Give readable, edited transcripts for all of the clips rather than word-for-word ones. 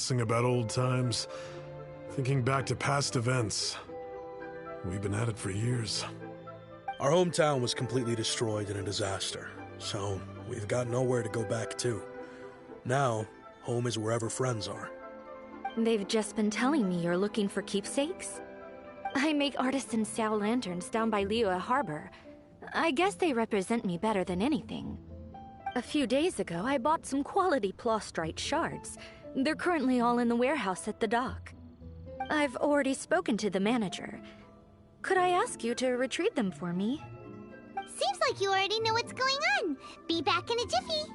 reminiscing about old times, thinking back to past events. We've been at it for years. Our hometown was completely destroyed in a disaster, so we've got nowhere to go back to. Now, home is wherever friends are. They've just been telling me you're looking for keepsakes. I make artisan style lanterns down by Liyue Harbor. I guess they represent me better than anything. A few days ago, I bought some quality plastrite shards. They're currently all in the warehouse at the dock. I've already spoken to the manager. Could I ask you to retrieve them for me? Seems like you already know what's going on. Be back in a jiffy.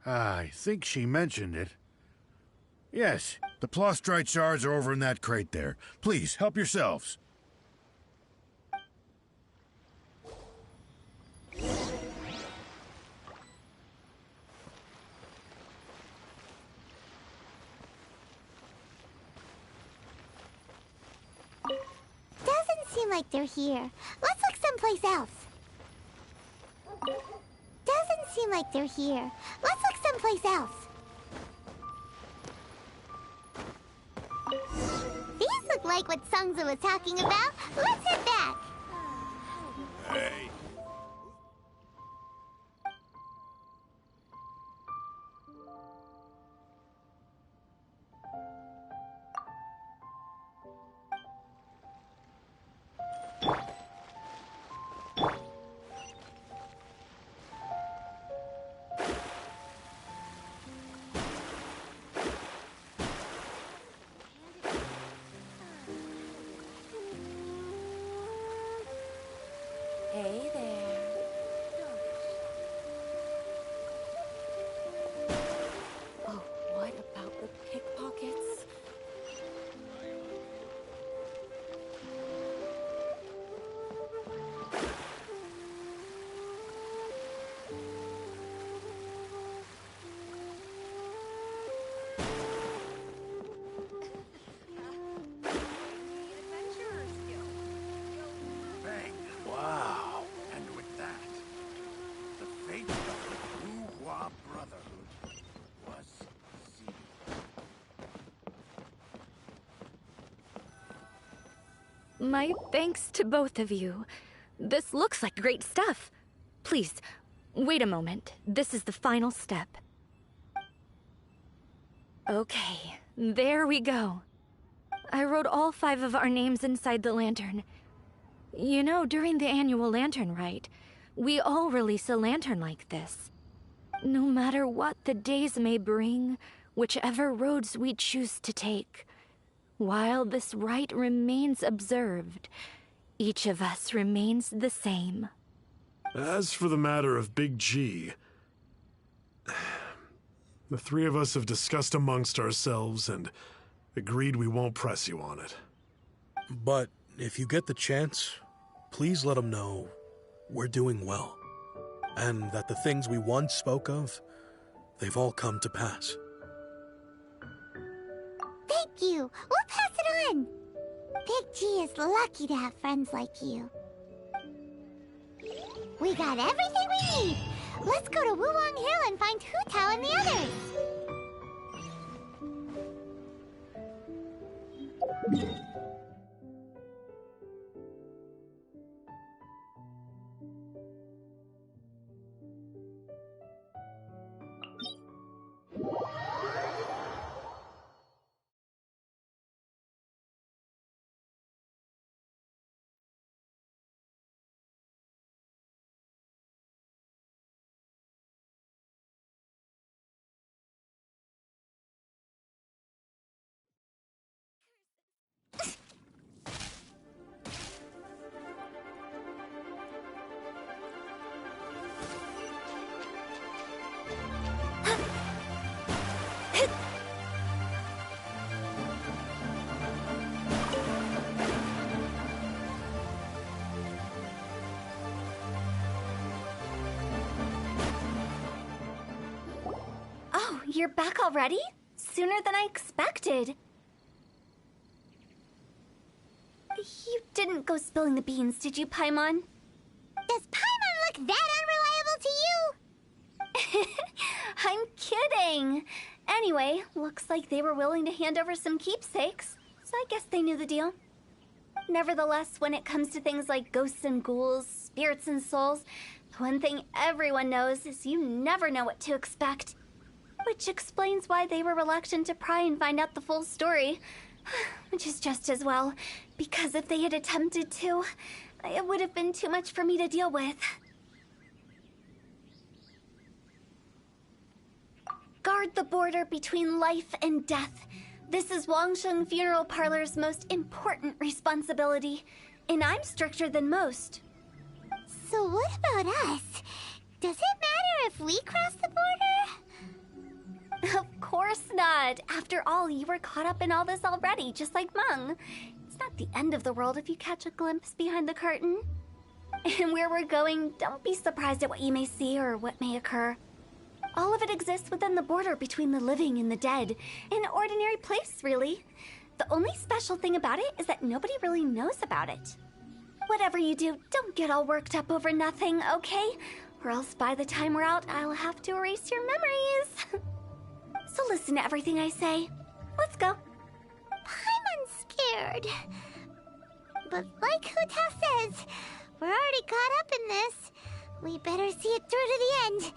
I think she mentioned it. Yes, the plastrite shards are over in that crate there. Please, help yourselves. Doesn't seem like they're here. Let's look someplace else. Doesn't seem like they're here. Let's look someplace else. These look like what Sungzu was talking about. Let's head back. Hey. Hey there. Oh, what about the pickpockets? Wow. And with that, the fate of the Bourgeois Brotherhood was sealed. My thanks to both of you. This looks like great stuff. Please, wait a moment. This is the final step. Okay, there we go. I wrote all 5 of our names inside the lantern. You know, during the annual lantern rite, we all release a lantern like this. No matter what the days may bring, whichever roads we choose to take, while this rite remains observed, each of us remains the same. As for the matter of Big G, the 3 of us have discussed amongst ourselves and agreed we won't press you on it. But if you get the chance, please let him know we're doing well, and that the things we once spoke of, they've all come to pass. Thank you. We'll pass it on. Big G is lucky to have friends like you. We got everything we need. Let's go to Wulong Hill and find Hu Tao and the others. You're back already? Sooner than I expected. You didn't go spilling the beans, did you, Paimon? Does Paimon look that unreliable to you? I'm kidding. Anyway, looks like they were willing to hand over some keepsakes, so I guess they knew the deal. Nevertheless, when it comes to things like ghosts and ghouls, spirits and souls, the one thing everyone knows is you never know what to expect. Which explains why they were reluctant to pry and find out the full story. Which is just as well, because if they had attempted to, it would have been too much for me to deal with. Guard the border between life and death. This is Wangsheng Funeral Parlor's most important responsibility, and I'm stricter than most. So what about us? Does it matter if we cross the border? Of course not. After all, you were caught up in all this already, just like Meng. It's not the end of the world if you catch a glimpse behind the curtain. And where we're going, don't be surprised at what you may see or what may occur. All of it exists within the border between the living and the dead. An ordinary place, really. The only special thing about it is that nobody really knows about it. Whatever you do, don't get all worked up over nothing, okay? Or else by the time we're out, I'll have to erase your memories. So listen to everything I say. Let's go. Paimon's scared. But like Huta says, we're already caught up in this. We better see it through to the end.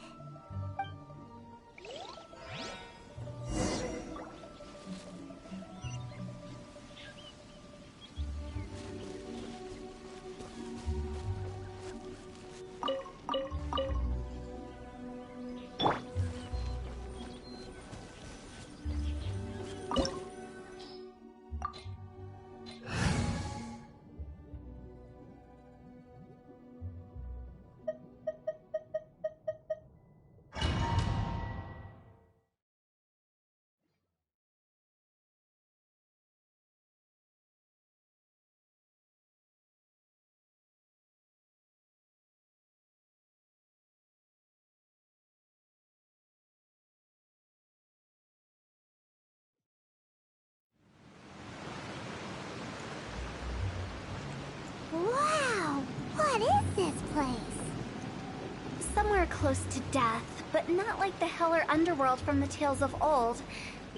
Wow! What is this place? Somewhere close to death, but not like the hell or underworld from the tales of old.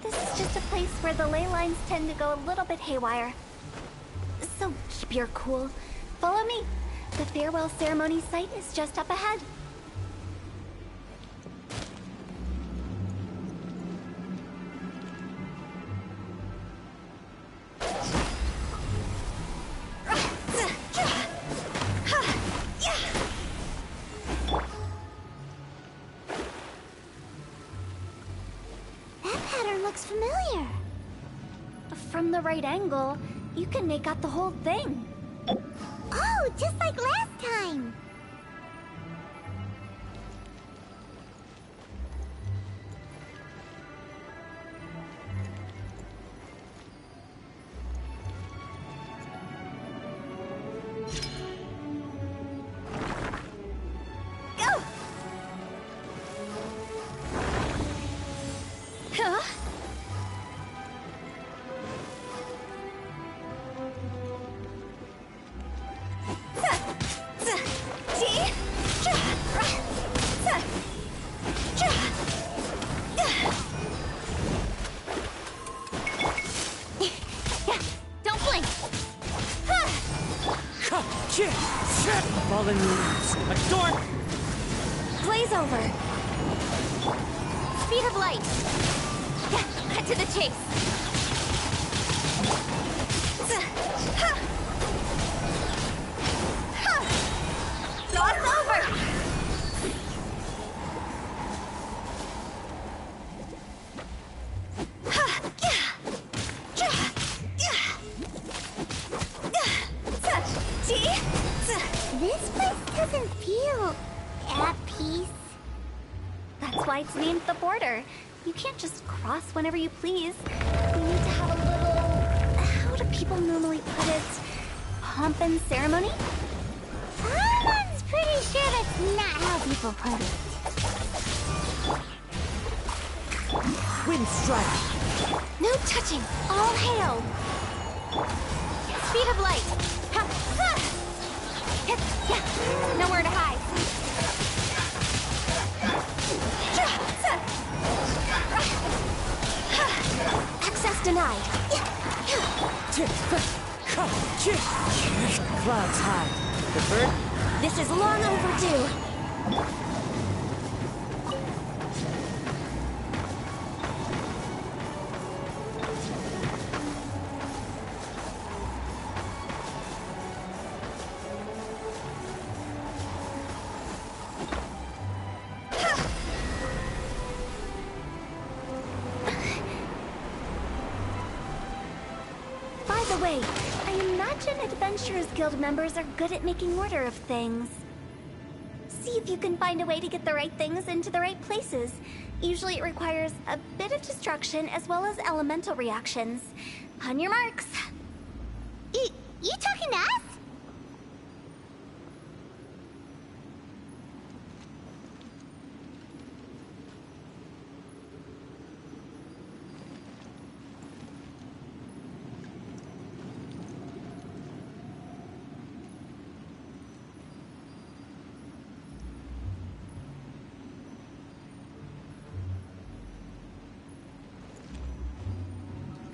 This is just a place where the ley lines tend to go a little bit haywire. So keep your cool. Follow me. The farewell ceremony site is just up ahead. Familiar. From the right angle, you can make out the whole thing. Oh, just like last time. Go! Huh? Fallen leaves. A dork! Blaze over. Speed of light. Yeah, cut to the chase. Gloss over. This place doesn't feel at peace. That's why it's named the border. You can't just cross whenever you please. You need to have a little... How do people normally put it? Pomp and ceremony? Someone's pretty sure that's not how people put it. Wind strike. No touching! All hail! Speed of light! Ha! Ha! Hit! Yeah! Nowhere to hide! Access denied! Clouds high. Preferred? This is long overdue! By the way, I imagine Adventurers Guild members are good at making order of things. See if you can find a way to get the right things into the right places. Usually it requires a bit of destruction as well as elemental reactions. On your marks. You talking to us?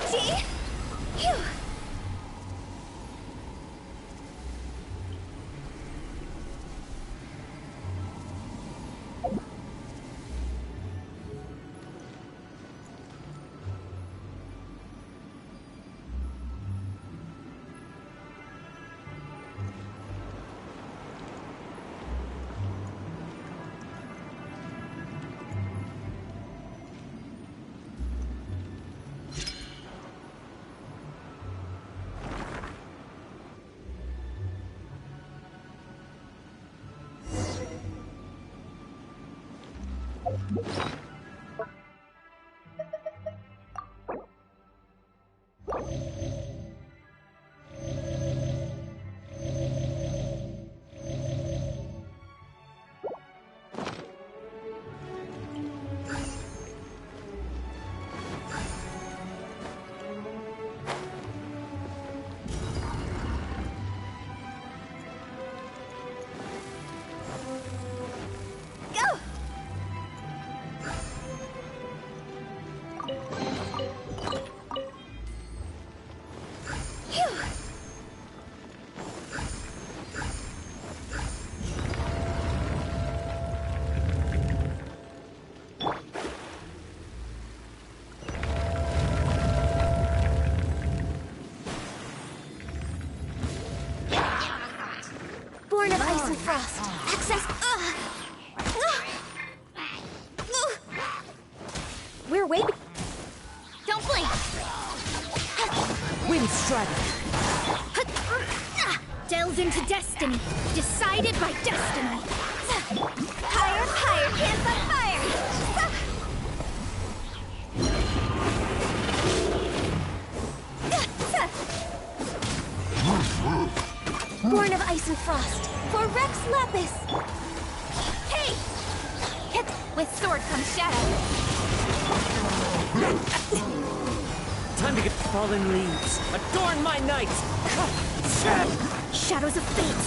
See? Phew. Born of ice and frost. Access. We're waiting. Don't blink. Wind strike. Delves into destiny. Decided by destiny. Higher, higher. Hands on fire. Born of ice and frost. For Rex Lapis. Hey! Hit! With sword comes shadow. Time to get fallen leaves. Adorn my night. Shadows of fate.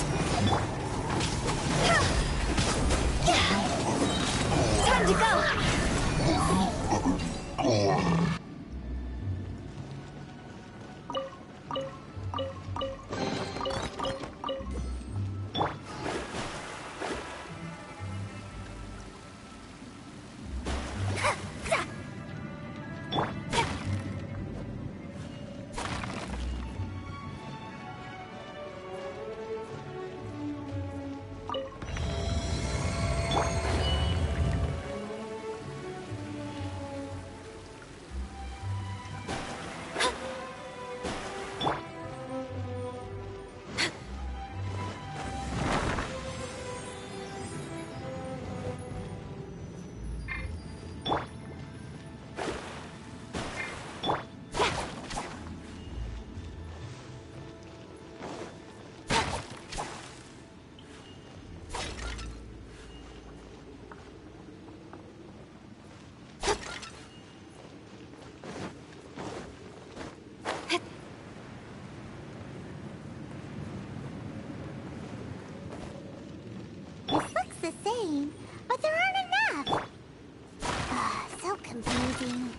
Time to go. saying, but there aren't enough. So confusing.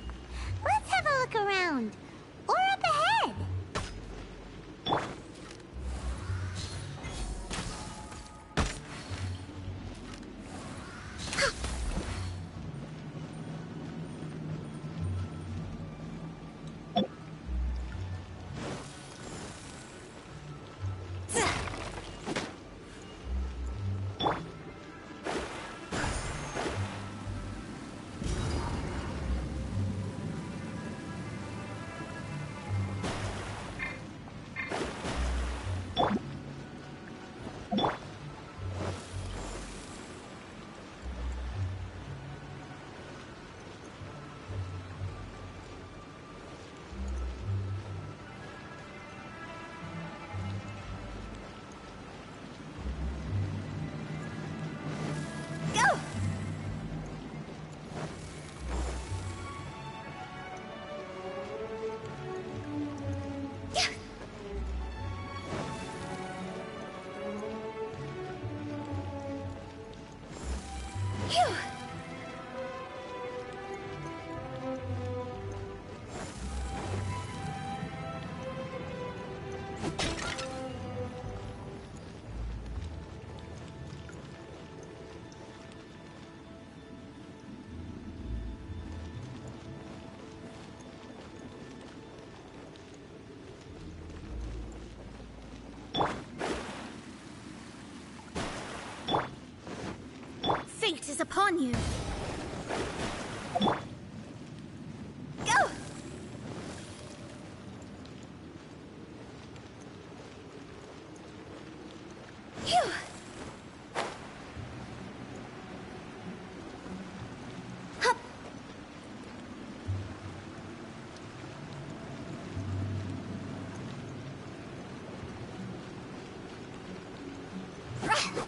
Let's have a look around. Or up ahead. Fate is upon you. Go! Phew! Hup! Rah!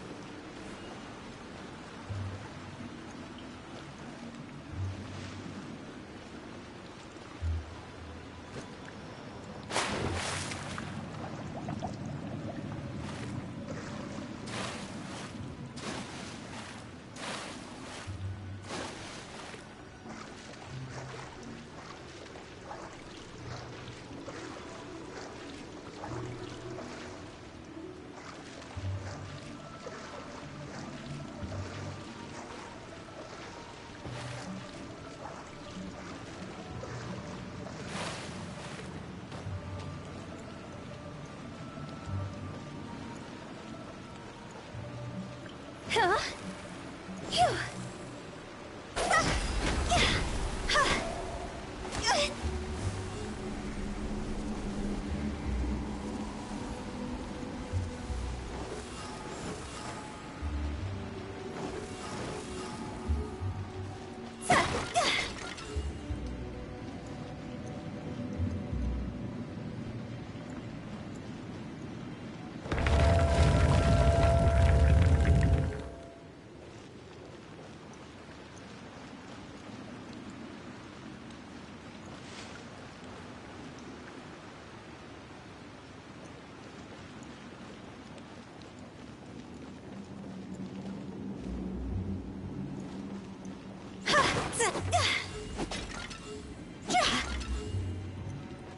Huh? Phew!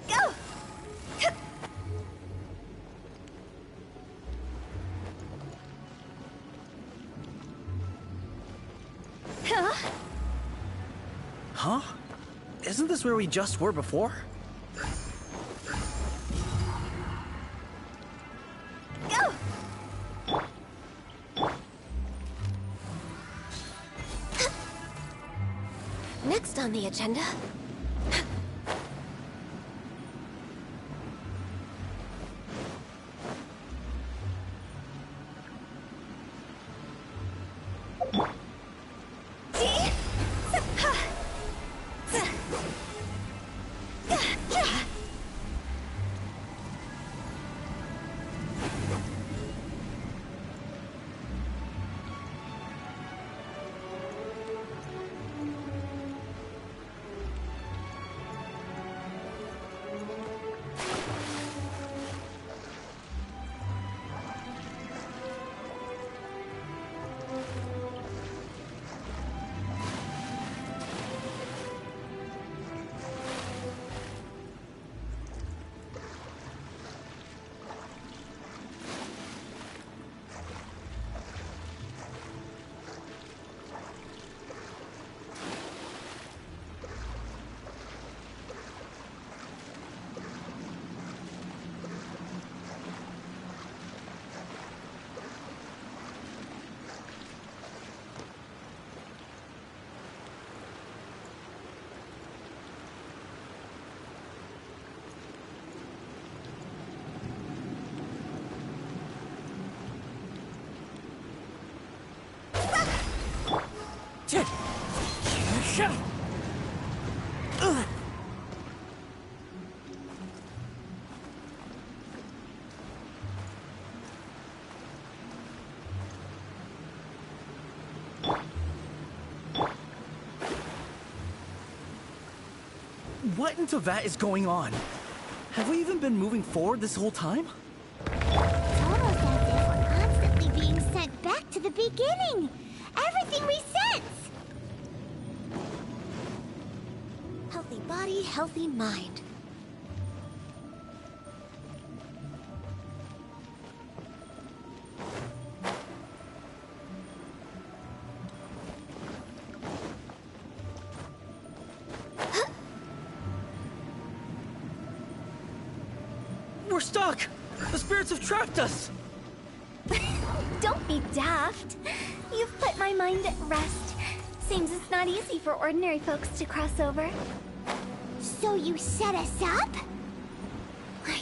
Go! Huh? Huh? Isn't this where we just were before? Go! Next on the agenda. What in Teyvat is going on? Have we even been moving forward this whole time? It's almost as if we're constantly being sent back to the beginning. Everything resets. Healthy body, healthy mind. We're stuck! The spirits have trapped us! Don't be daft. You've put my mind at rest. Seems it's not easy for ordinary folks to cross over. So you set us up?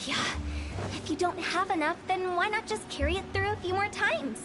Yeah. If you don't have enough, then why not just carry it through a few more times?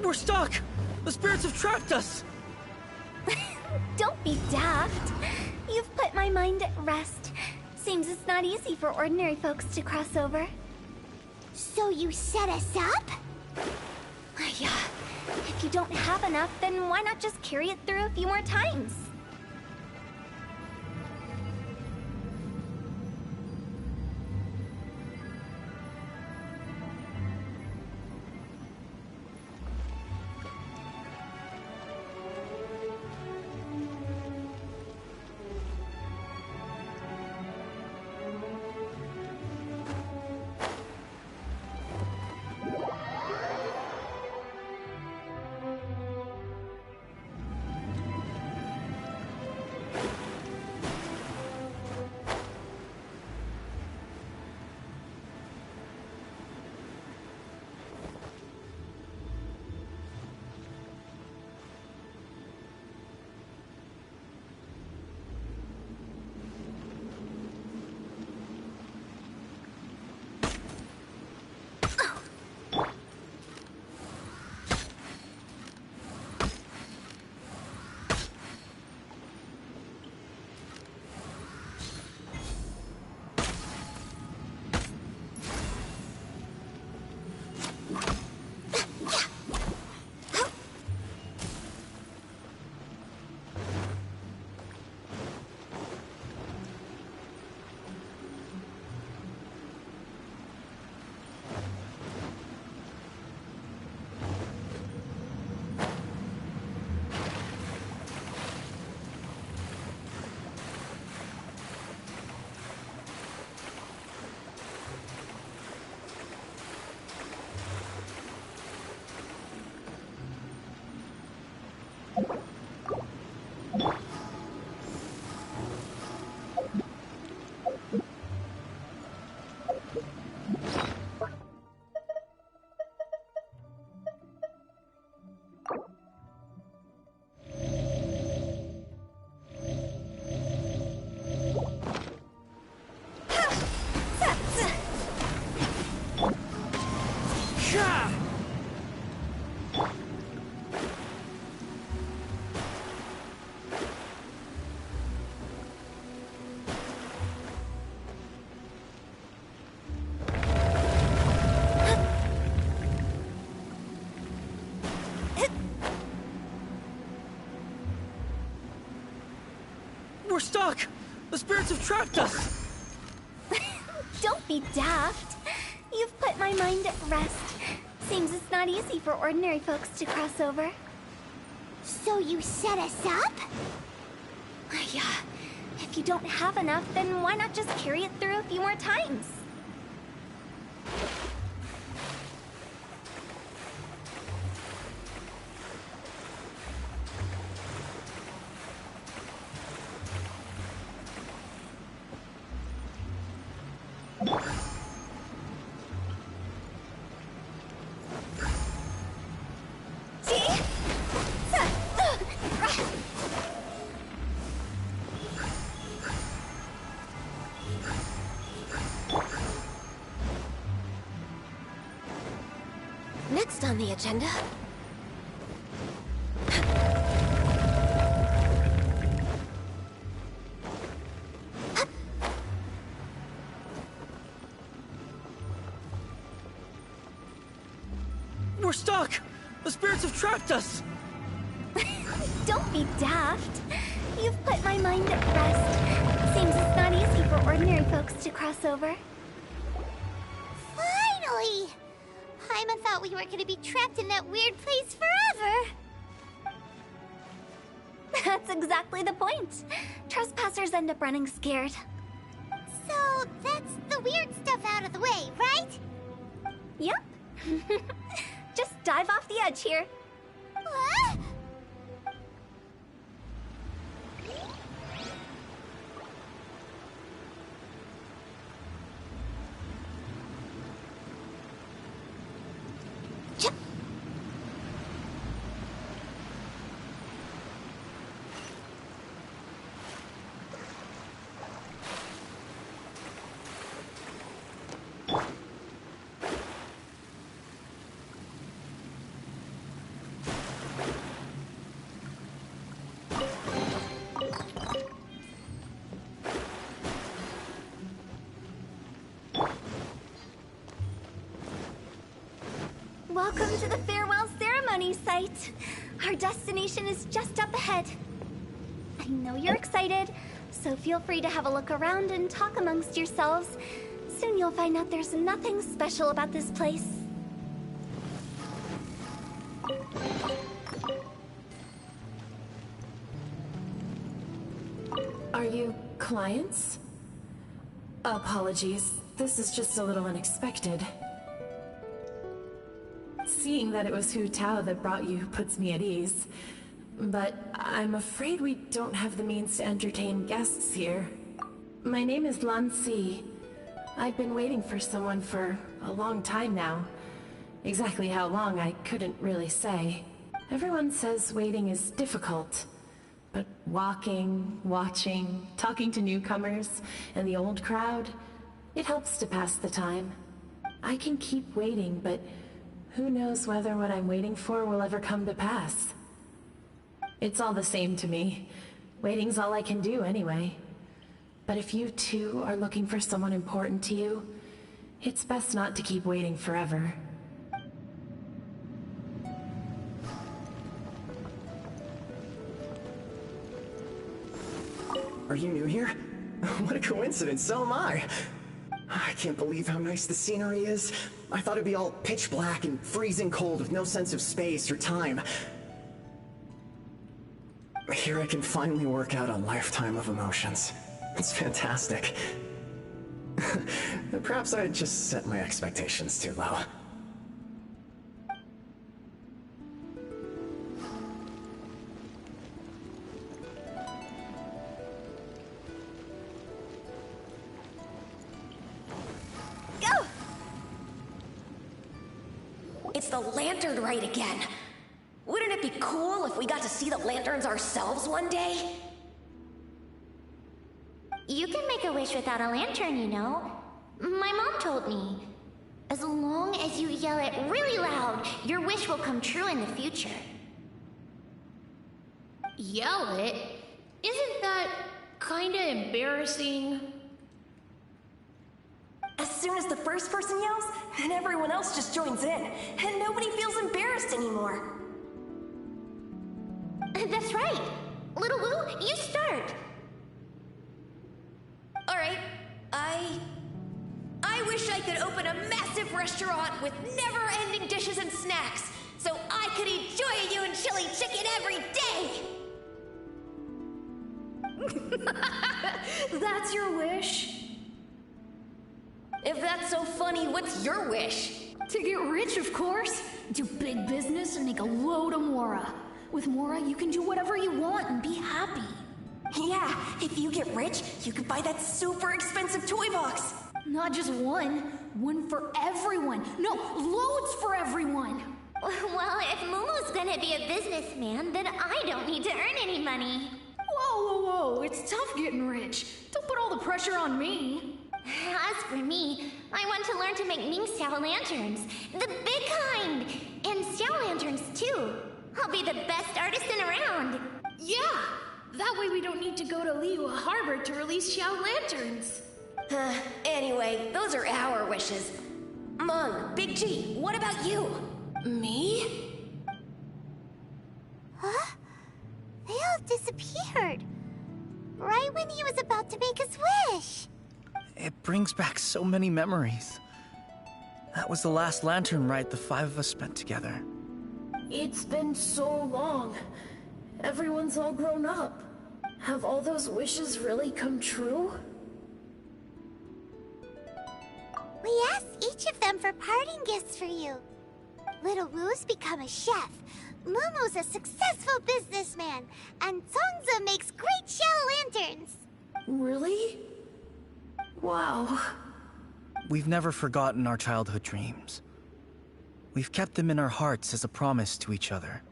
We're stuck! The spirits have trapped us! Don't be daft. You've put my mind at rest. Seems it's not easy for ordinary folks to cross over. So you set us up? Yeah. If you don't have enough, then why not just carry it through a few more times? We're stuck! The spirits have trapped us! Don't be daft. You've put my mind at rest. Seems it's not easy for ordinary folks to cross over. So you set us up? Yeah. If you don't have enough, then why not just carry it through a few more times? Next on the agenda. We're stuck! The spirits have trapped us! Don't be daft. You've put my mind at rest. Seems it's not easy for ordinary folks to cross over. Finally! Paimon thought we were gonna be trapped in that weird place forever. That's exactly the point. Trespassers end up running scared. So that's the weird stuff out of the way, right? Yep. Just dive off the edge here. What? Welcome to the farewell ceremony site. Our destination is just up ahead. I know you're excited, so feel free to have a look around and talk amongst yourselves. Soon you'll find out there's nothing special about this place. Are you clients? Apologies, this is just a little unexpected. Seeing that it was Hu Tao that brought you puts me at ease. But I'm afraid we don't have the means to entertain guests here. My name is Lan Si. I've been waiting for someone for a long time now. Exactly how long, I couldn't really say. Everyone says waiting is difficult. But walking, watching, talking to newcomers, and the old crowd, it helps to pass the time. I can keep waiting, but who knows whether what I'm waiting for will ever come to pass. It's all the same to me. Waiting's all I can do anyway. But if you too are looking for someone important to you, it's best not to keep waiting forever. Are you new here? What a coincidence, so am I. I can't believe how nice the scenery is. I thought it'd be all pitch black and freezing cold with no sense of space or time. Here I can finally work out a lifetime of emotions. It's fantastic. Perhaps I just set my expectations too low. It's the lantern rite again. Wouldn't it be cool if we got to see the lanterns ourselves one day? You can make a wish without a lantern, you know. My mom told me. As long as you yell it really loud, your wish will come true in the future. Yell it? Isn't that kinda embarrassing? As soon as the first person yells, then everyone else just joins in, and nobody feels embarrassed anymore. That's right. Little Wu, you start. Alright, wish I could open a massive restaurant with never-ending dishes and snacks, so I could enjoy you and chili chicken every day! That's your wish? If that's so funny, what's your wish? To get rich, of course. Do big business and make a load of Mora. With Mora, you can do whatever you want and be happy. Yeah, if you get rich, you could buy that super expensive toy box. Not just one. One for everyone. No, loads for everyone. Well, if Momo's gonna be a businessman, then I don't need to earn any money. Whoa. It's tough getting rich. Don't put all the pressure on me. As for me, I want to learn to make Ming Xiao lanterns. The big kind! And Xiao lanterns, too. I'll be the best artisan around. Yeah! That way we don't need to go to Liyue Harbor to release Xiao lanterns. Anyway, those are our wishes. Mung, Big G, what about you? Me? Huh? They all disappeared. Right when he was about to make his wish. It brings back so many memories. That was the last lantern ride the 5 of us spent together. It's been so long. Everyone's all grown up. Have all those wishes really come true? We asked each of them for parting gifts for you. Little Wu's become a chef. Momo's a successful businessman. And Songza makes great Xiao lanterns. Really? Wow. We've never forgotten our childhood dreams. We've kept them in our hearts as a promise to each other.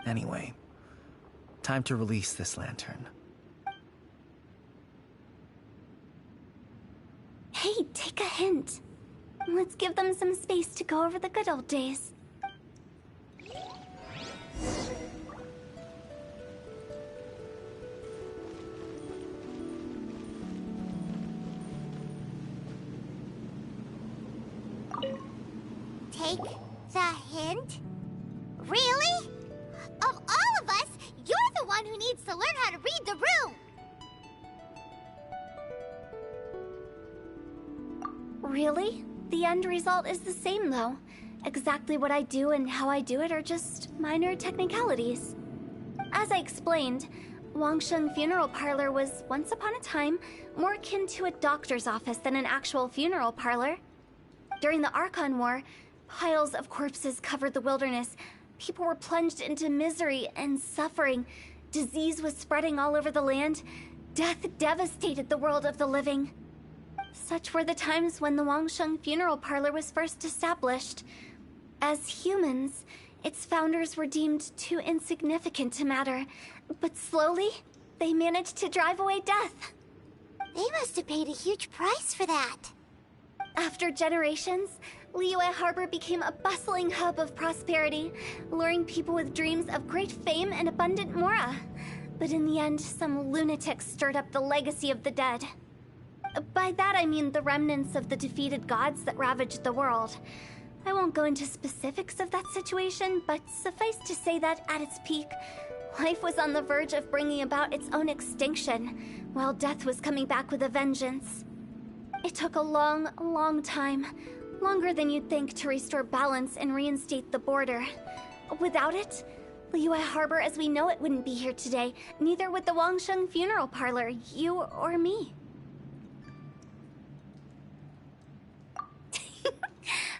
Anyway, time to release this lantern. Hey, take a hint. Let's give them some space to go over the good old days. Take the hint? Really? Of all of us, you're the one who needs to learn how to read the room! Really? The end result is the same, though. Exactly what I do and how I do it are just minor technicalities. As I explained, Wangsheng Funeral Parlor was, once upon a time, more akin to a doctor's office than an actual funeral parlor. During the Archon War, piles of corpses covered the wilderness. People were plunged into misery and suffering. Disease was spreading all over the land. Death devastated the world of the living. Such were the times when the Wangsheng Funeral Parlor was first established. As humans, its founders were deemed too insignificant to matter, but slowly, they managed to drive away death. They must have paid a huge price for that. After generations, Liyue Harbor became a bustling hub of prosperity, luring people with dreams of great fame and abundant mora. But in the end, some lunatics stirred up the legacy of the dead. By that I mean the remnants of the defeated gods that ravaged the world. I won't go into specifics of that situation, but suffice to say that at its peak, life was on the verge of bringing about its own extinction, while death was coming back with a vengeance. It took a long, long time, longer than you'd think, to restore balance and reinstate the border. Without it, Liyue Harbor as we know it wouldn't be here today, neither would the Wangsheng Funeral Parlor, you or me.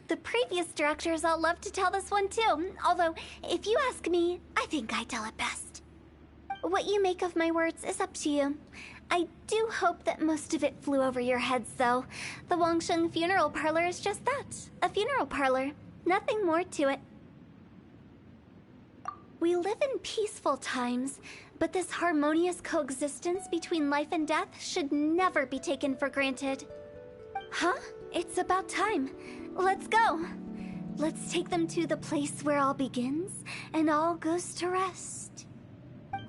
The previous directors all love to tell this one too, although, if you ask me, I think I tell it best. What you make of my words is up to you. I do hope that most of it flew over your heads, though. The Wangsheng Funeral Parlor is just that, a funeral parlor. Nothing more to it. We live in peaceful times, but this harmonious coexistence between life and death should never be taken for granted. Huh? It's about time. Let's go. Let's take them to the place where all begins and all goes to rest.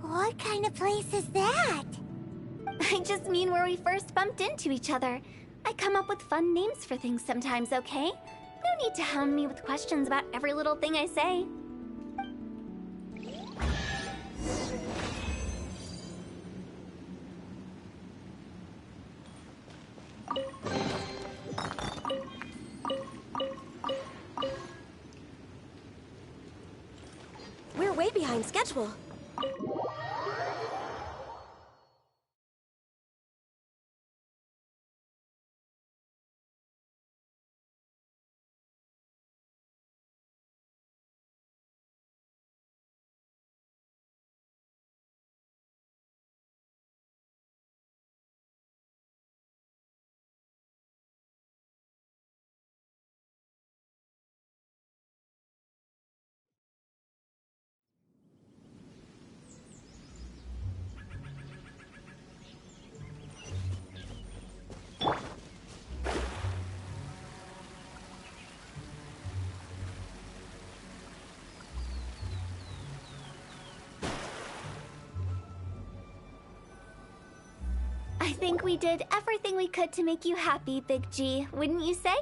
What kind of place is that? I just mean where we first bumped into each other. I come up with fun names for things sometimes, okay? No need to hound me with questions about every little thing I say. time schedule. I think we did everything we could to make you happy, Big G, wouldn't you say?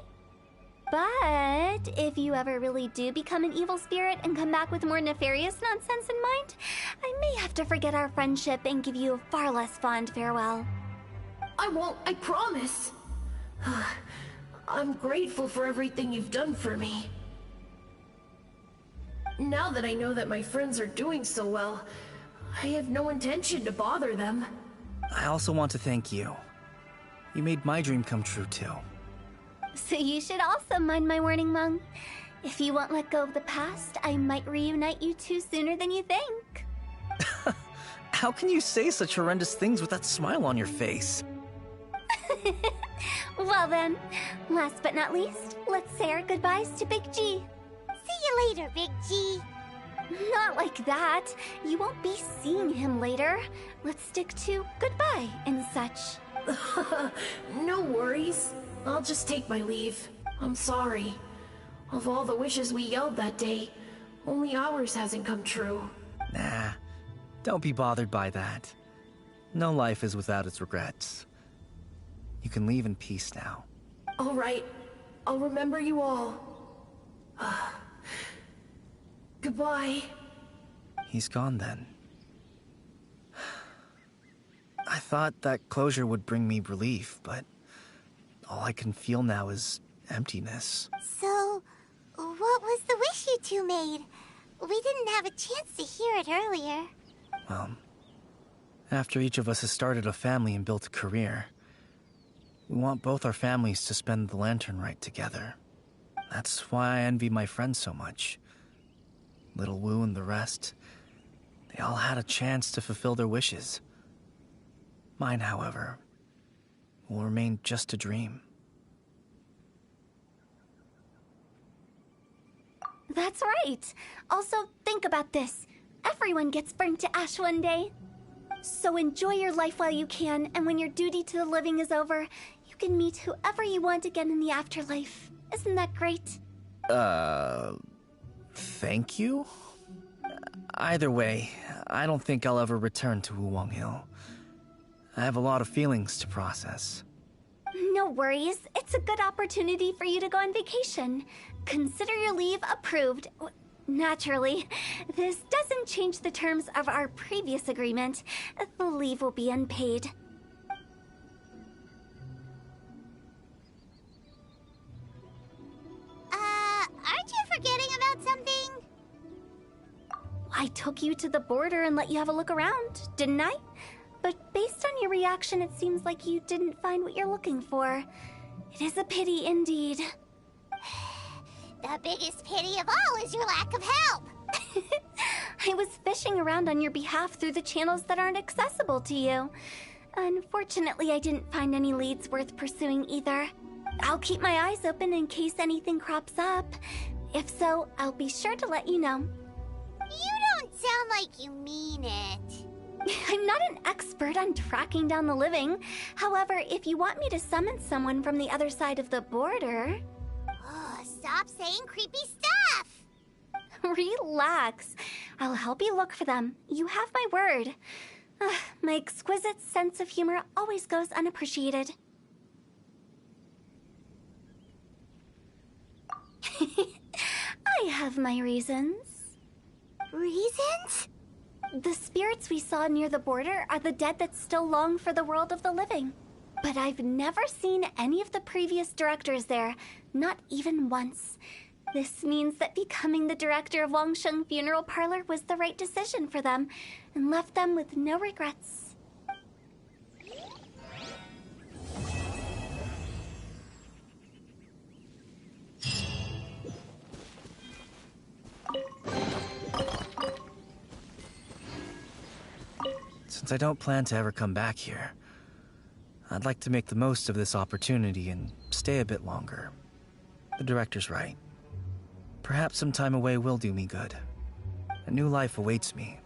But if you ever really do become an evil spirit and come back with more nefarious nonsense in mind, I may have to forget our friendship and give you a far less fond farewell. I won't, I promise. I'm grateful for everything you've done for me. Now that I know that my friends are doing so well, I have no intention to bother them. I also want to thank you. You made my dream come true, too. So you should also mind my warning, Mung. If you won't let go of the past, I might reunite you two sooner than you think. How can you say such horrendous things with that smile on your face? Well then, last but not least, let's say our goodbyes to Big G. See you later, Big G. Not like that. You won't be seeing him later. Let's stick to goodbye and such. No worries. I'll just take my leave. I'm sorry. Of all the wishes we yelled that day, only ours hasn't come true. Nah, don't be bothered by that. No life is without its regrets. You can leave in peace now. All right. I'll remember you all. Goodbye. He's gone then. I thought that closure would bring me relief, but all I can feel now is emptiness. So, what was the wish you two made? We didn't have a chance to hear it earlier. Well, after each of us has started a family and built a career, we want both our families to spend the Lantern Rite together. That's why I envy my friends so much. Little Wu and the rest, they all had a chance to fulfill their wishes. Mine, however, will remain just a dream. That's right. Also, think about this. Everyone gets burnt to ash one day. So enjoy your life while you can, and when your duty to the living is over, you can meet whoever you want again in the afterlife. Isn't that great? Thank you? Either way, I don't think I'll ever return to Wuwang Hill. I have a lot of feelings to process. No worries. It's a good opportunity for you to go on vacation. Consider your leave approved. Naturally, this doesn't change the terms of our previous agreement. The leave will be unpaid. Aren't you forgetting about something? I took you to the border and let you have a look around, didn't I? But based on your reaction, it seems like you didn't find what you're looking for. It is a pity indeed. The biggest pity of all is your lack of help. I was fishing around on your behalf through the channels that aren't accessible to you. Unfortunately, I didn't find any leads worth pursuing either. I'll keep my eyes open in case anything crops up. If so, I'll be sure to let you know. You don't sound like you mean it. I'm not an expert on tracking down the living. However, if you want me to summon someone from the other side of the border... Oh, stop saying creepy stuff! Relax. I'll help you look for them. You have my word. My exquisite sense of humor always goes unappreciated. I have my reasons. Reasons? The spirits we saw near the border are the dead that still long for the world of the living. But I've never seen any of the previous directors there, not even once. This means that becoming the director of Wangsheng Funeral Parlor was the right decision for them, and left them with no regrets. Since I don't plan to ever come back here, I'd like to make the most of this opportunity and stay a bit longer. The director's right. Perhaps some time away will do me good. A new life awaits me.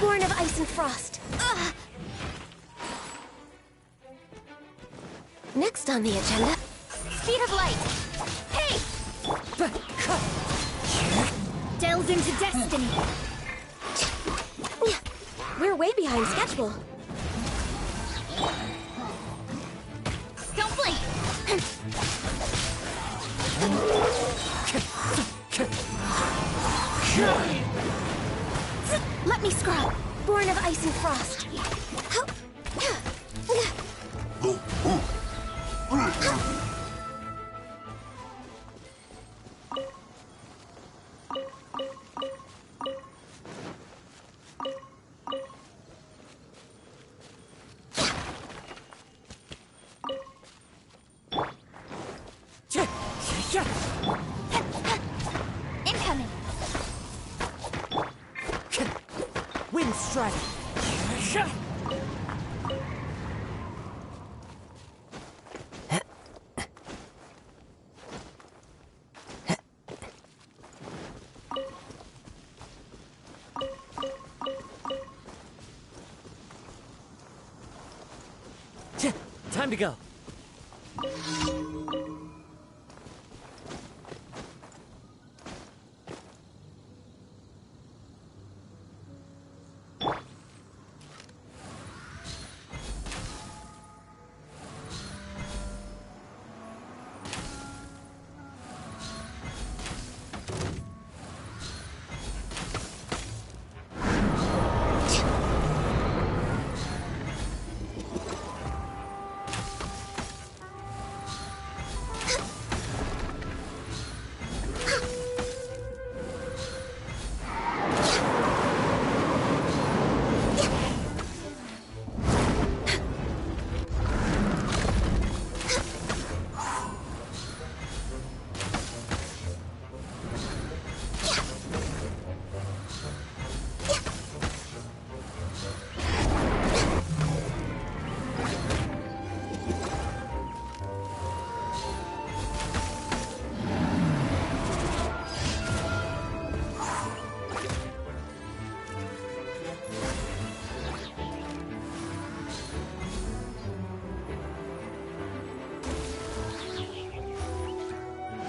Born of ice and frost. Ugh. Next on the agenda, speed of light. Hey! Delve into destiny. We're way behind schedule. Don't blink! Let me scrub. Born of ice and frost. Incoming. Wind strike. Time to go.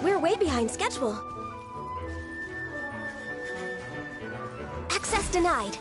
We're way behind schedule. Access denied.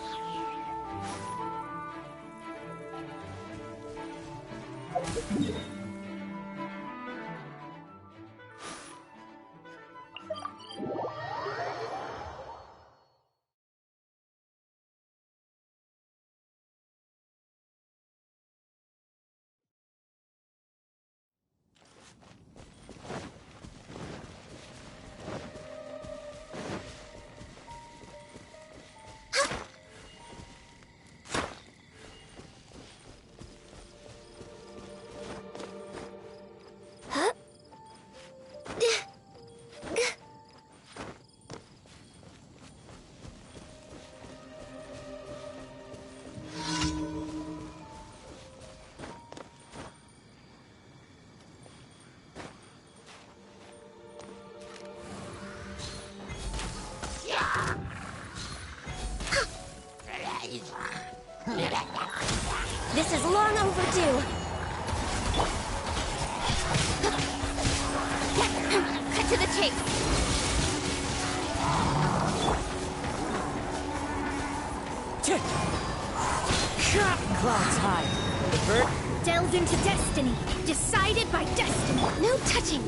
Delved into destiny. Decided by destiny. No touching.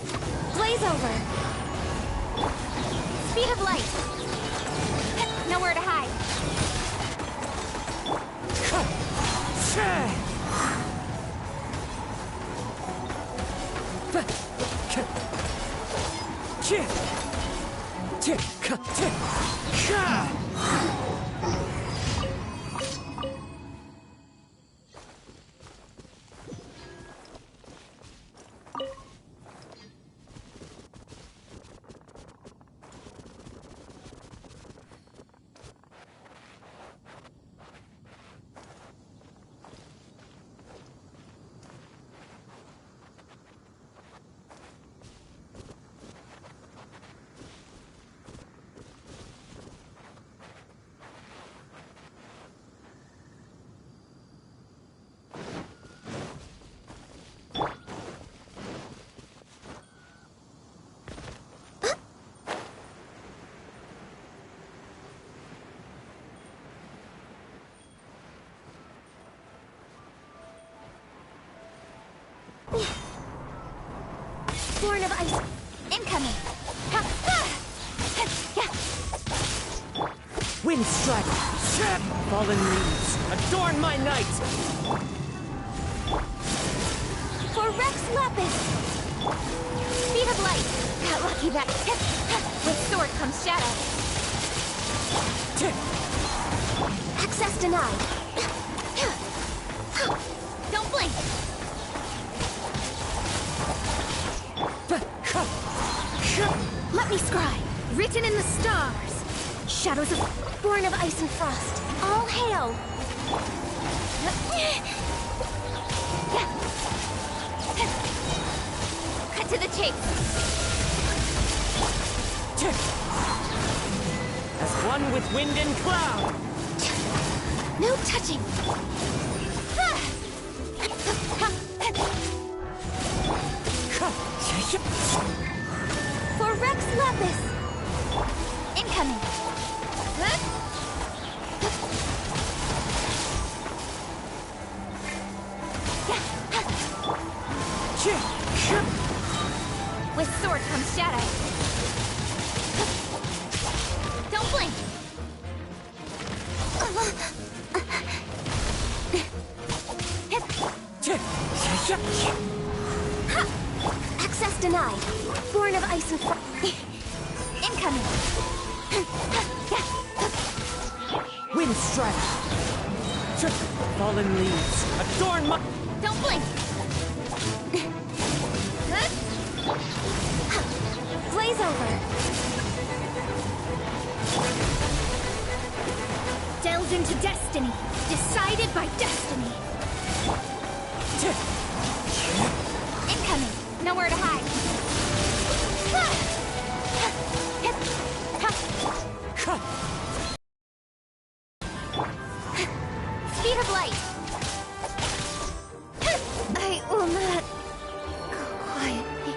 Blaze over. Speed of light. Nowhere to hide. Born of ice. Incoming. Wind strike. Fallen leaves. Adorn my night. For Rex Lapis. Speed of light. Got lucky that. With sword comes shadow. Access denied. Don't blink. Let me scry. Written in the stars. Shadows of born of ice and frost. All hail. Cut to the chase. As one with wind and cloud. No touching. For Rex Lapis. Incoming. With sword comes shadow. Don't blink. Access denied. Born of ice and fire. Incoming. Wind strike. Fallen leaves. Adorn my... Don't blink. Blaze over. Delved into destiny. Decided by destiny. Incoming. Nowhere to hide. Speed of light. I will not go quietly.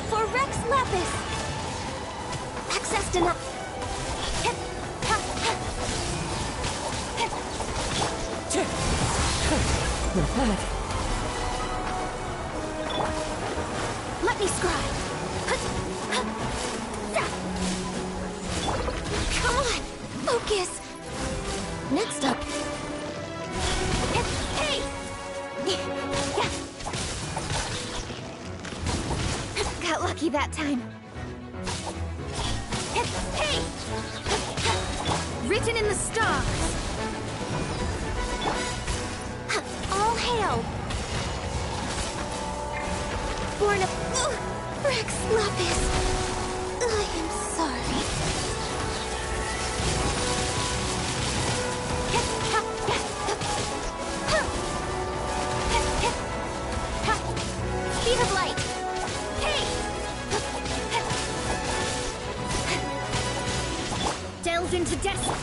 For Rex Lapis. Access denied. Let me scry. Come on, focus. Next up. Hey! Got lucky that time. Hey! Written in the stars. All hail. Born of Rex Lapis. I am sorry. Speed of light. Hey! Delved into destiny.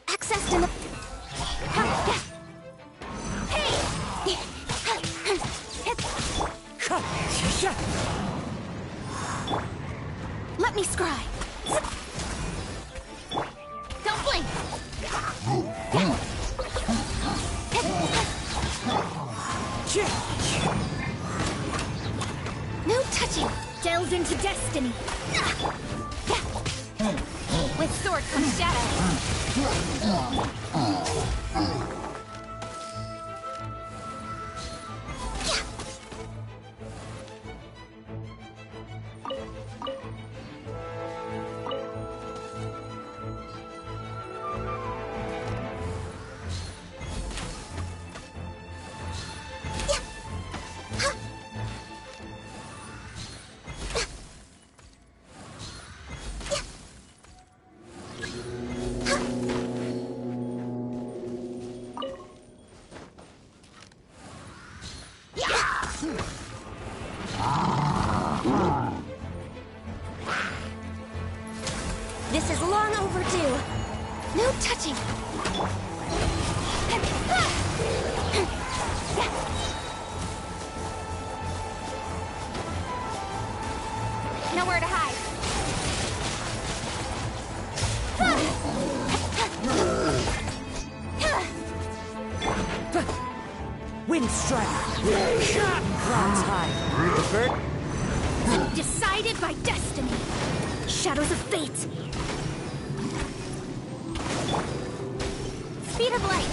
Accessed in the... Let me scry. Don't blink. No touching. Delves into destiny. With sword comes shadow. This is long overdue. No touching. Nowhere to hide. Wind strike! Clouds high. The bird? Decided by destiny. Shadows of fate. Speed of light.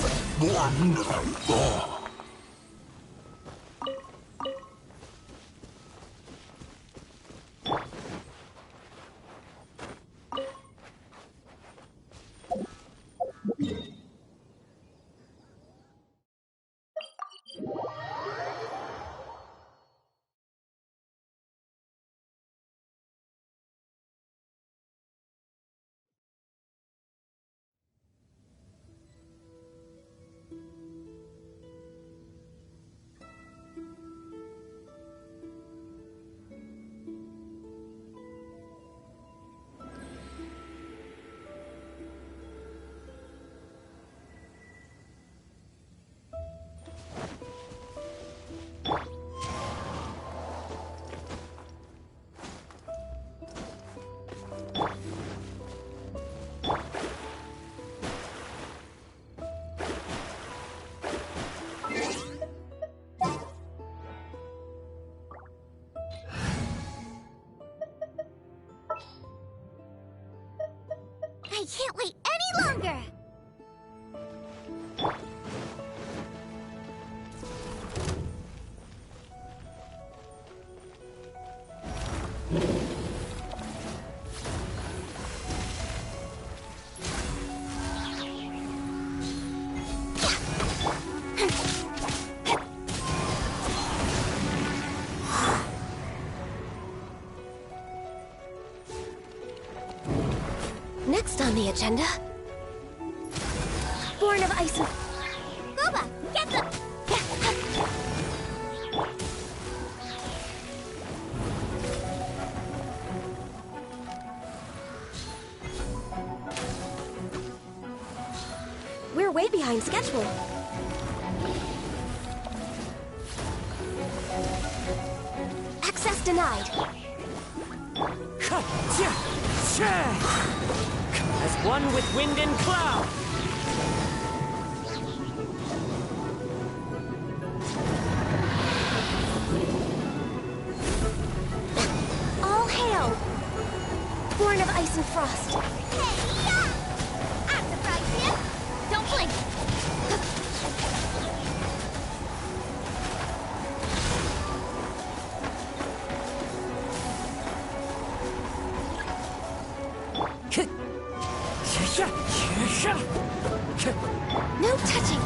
I can't wait any longer! Next on the agenda... Born of Ice and... Boba, get them! We're way behind schedule. Access denied. As one with wind and cloud! All hail! Born of ice and frost. Hey, yeah! I'm surprised you! Don't blink! No touching!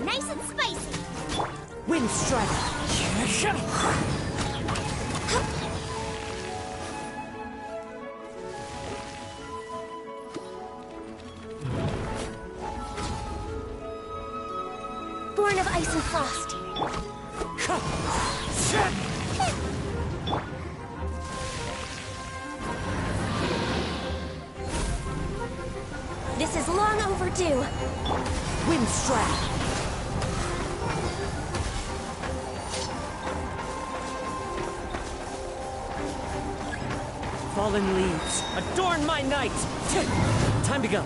Nice and spicy! Wind strike! Born of ice and frost. This is long overdue. Wind strike! Fallen leaves, adorn my night! Time to go.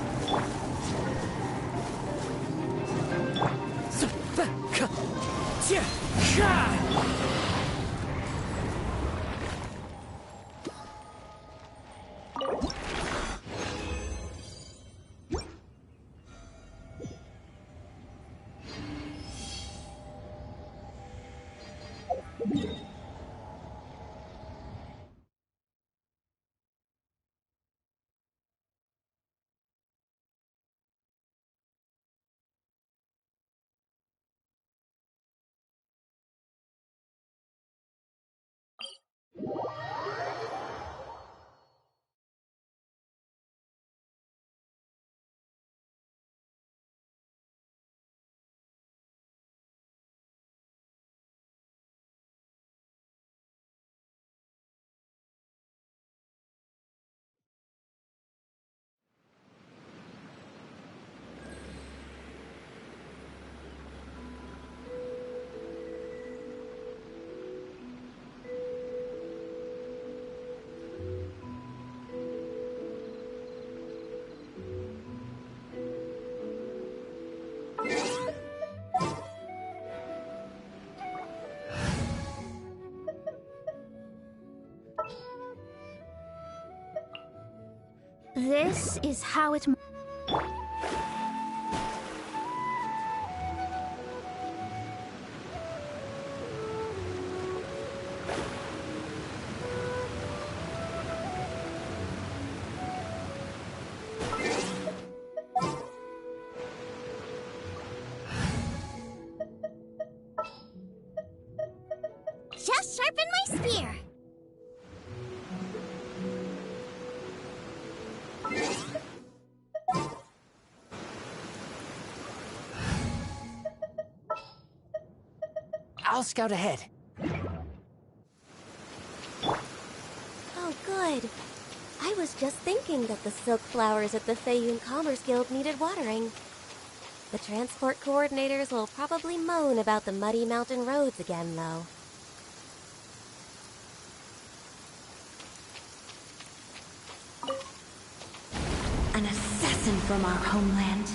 This is how it... Just sharpen my spear. I'll scout ahead. Oh, good. I was just thinking that the silk flowers at the Feiyun Commerce Guild needed watering. The transport coordinators will probably moan about the muddy mountain roads again, though. An assassin from our homeland,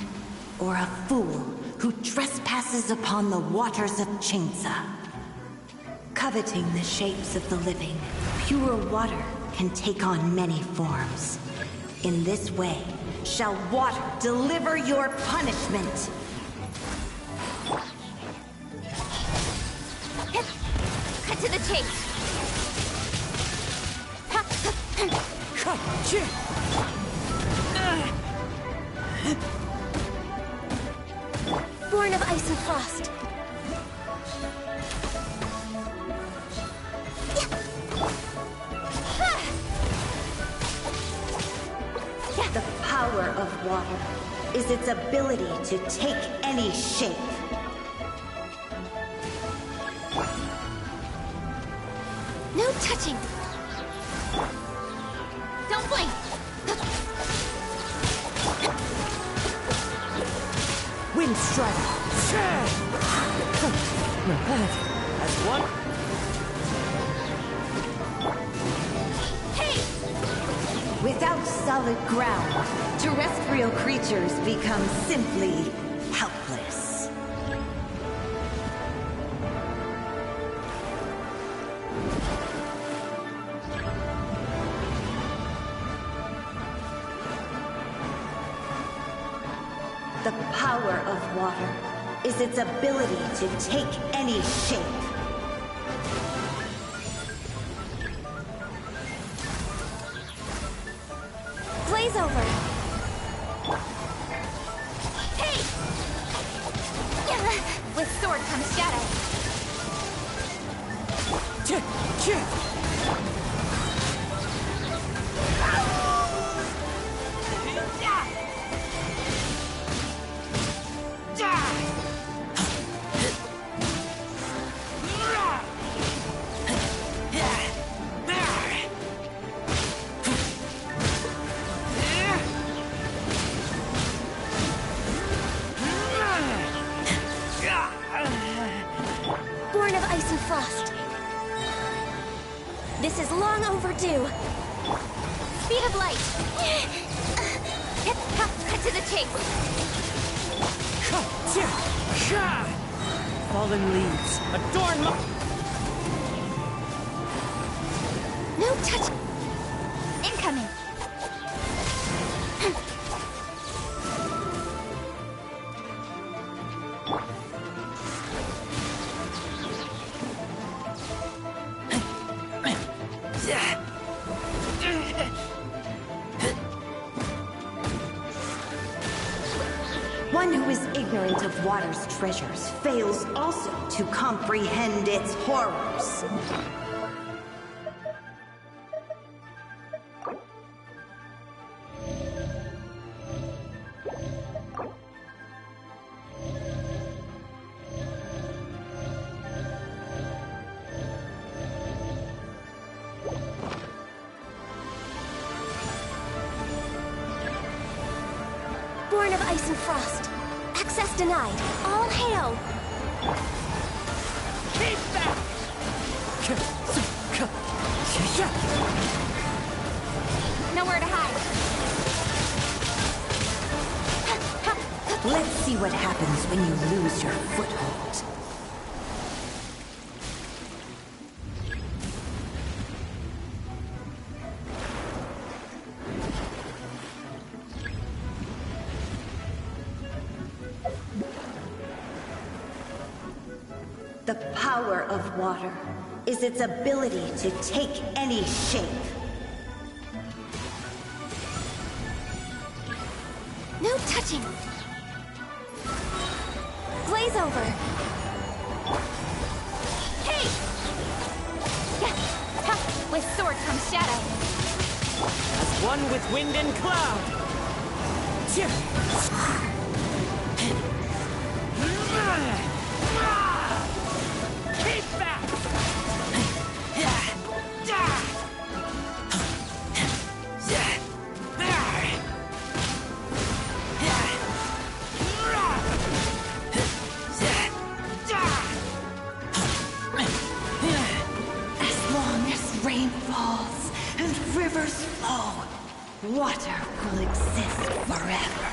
or a fool who trespasses upon the waters of Chainsa. Coveting the shapes of the living, pure water can take on many forms. In this way, shall water deliver your punishment. Cut to the chase. Born of ice and frost. The power of water is its ability to take any shape. No touching. Don't blink. Wind strike! Not bad. That's one. Hey! Without solid ground, terrestrial creatures become simply helpless. The power of water is its ability to take any shape. Blaze over! Hey! With sword comes shadow. Born of ice and frost. This is long overdue. Speed of light. Cut to the chase. Fallen leaves, adorn my... No touch. Incoming. One who is ignorant of water's treasures fails also to comprehend its horrors. Born of ice and frost. Access denied. All hail. Keep back! Nowhere to hide. Let's see what happens when you lose your foothold. The power of water is its ability to take any shape. No touching. Blaze over. Hey! With sword comes shadow. As one with wind and cloud. Keep back! As long as rain falls and rivers flow, water will exist forever.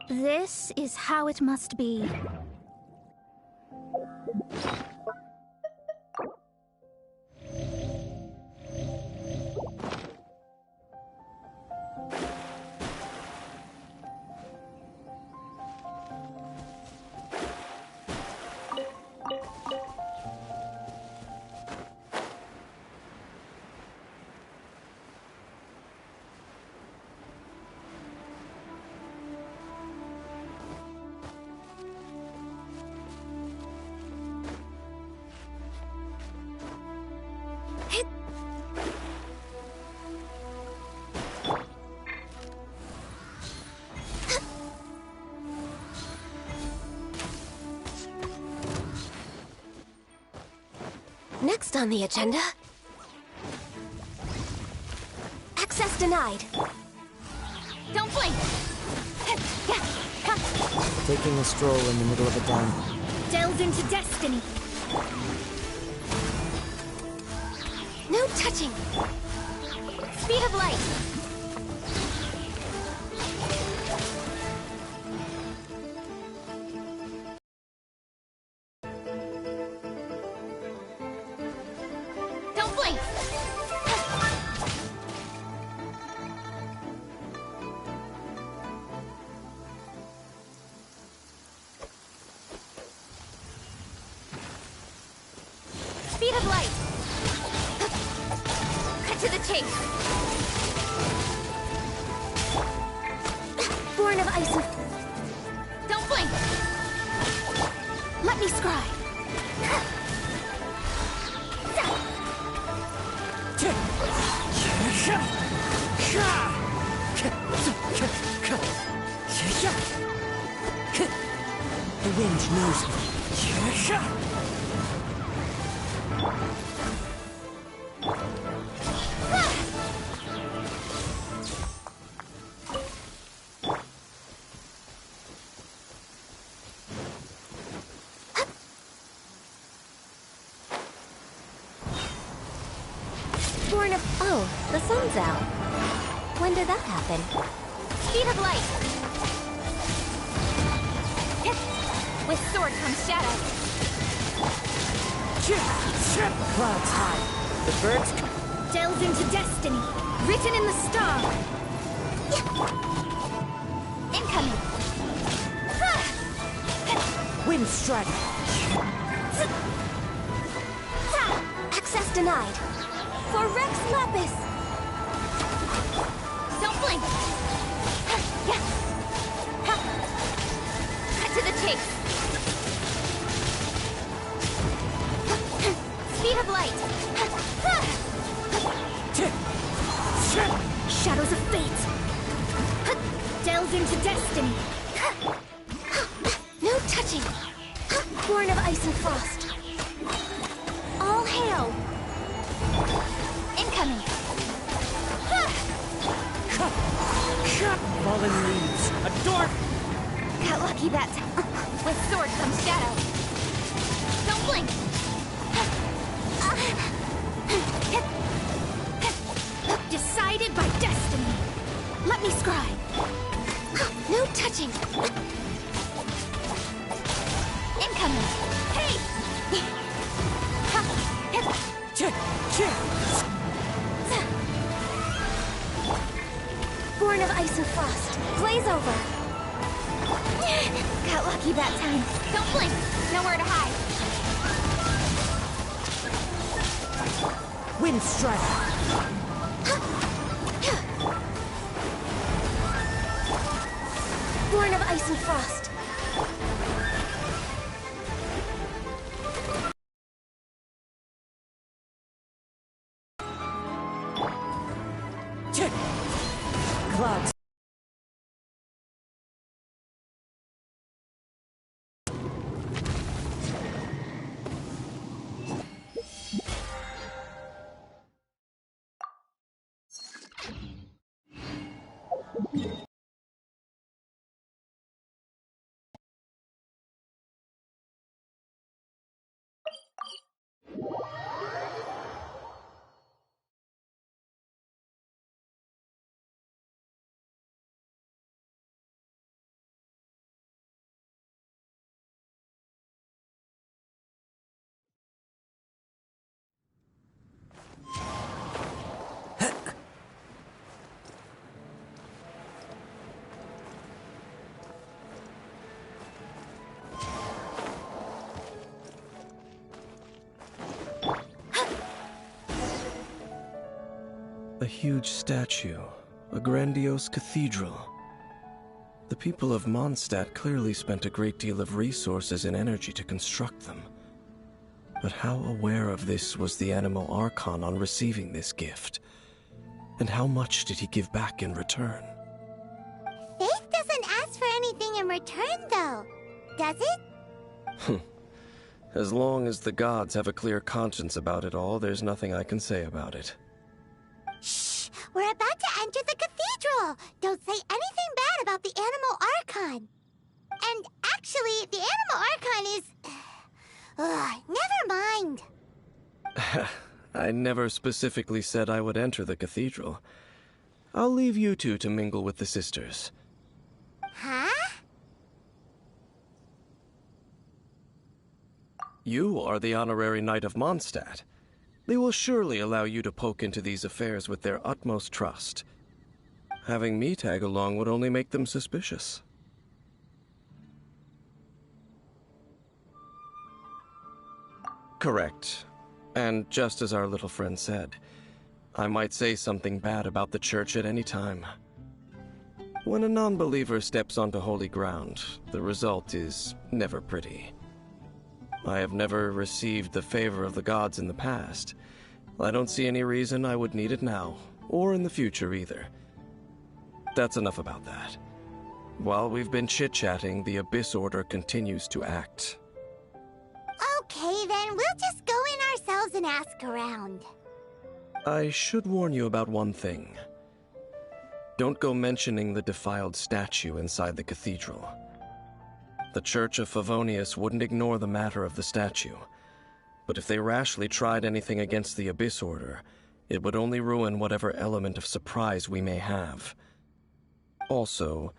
This is how it must be. Next on the agenda... Access denied. Don't blink! Taking a stroll in the middle of a den. Delve into destiny. No touching! Speed of light! Don't blink! Speed of light! Cut to the chase! Born of ice and... Don't blink! Let me scry! The wind knows me. Born of... Oh, the sun's out. When did that happen? Speed of light! With sword comes shadow. Clouds high. The birds... Delve into destiny. Written in the star. Incoming! Wind strike. Access denied. For Rex Lapis! Don't blink! Cut to the chase! Speed of light! Shadows of fate. Delve into destiny. No touching! Born of ice and frost. All hail! Incoming! Fallen leaves. Adore... Got lucky that time. With sword comes shadow. Don't blink! Decided by destiny. Let me scry. No touching. Incoming. Hey! Born of ice and frost. Blaze over. Got lucky that time. Don't blink. Nowhere to hide. Wind strike. Born of ice and frost. Clouds. A huge statue, a grandiose cathedral. The people of Mondstadt clearly spent a great deal of resources and energy to construct them. But how aware of this was the Animal Archon on receiving this gift? And how much did he give back in return? Faith doesn't ask for anything in return, though. Does it? As long as the gods have a clear conscience about it all, there's nothing I can say about it. Shh! We're about to enter the cathedral! Don't say anything bad about the Animal Archon. And actually, the Animal Archon is... never mind. I never specifically said I would enter the cathedral. I'll leave you two to mingle with the sisters. Huh? You are the honorary Knight of Mondstadt. They will surely allow you to poke into these affairs with their utmost trust. Having me tag along would only make them suspicious. Correct. And just as our little friend said, I might say something bad about the church at any time. When a non-believer steps onto holy ground, the result is never pretty. I have never received the favor of the gods in the past. I don't see any reason I would need it now, or in the future either. That's enough about that. While we've been chit-chatting, the Abyss Order continues to act. Okay, then we'll just go in ourselves and ask around. I should warn you about one thing. Don't go mentioning the defiled statue inside the cathedral. The Church of Favonius wouldn't ignore the matter of the statue, but if they rashly tried anything against the Abyss Order, it would only ruin whatever element of surprise we may have. Also,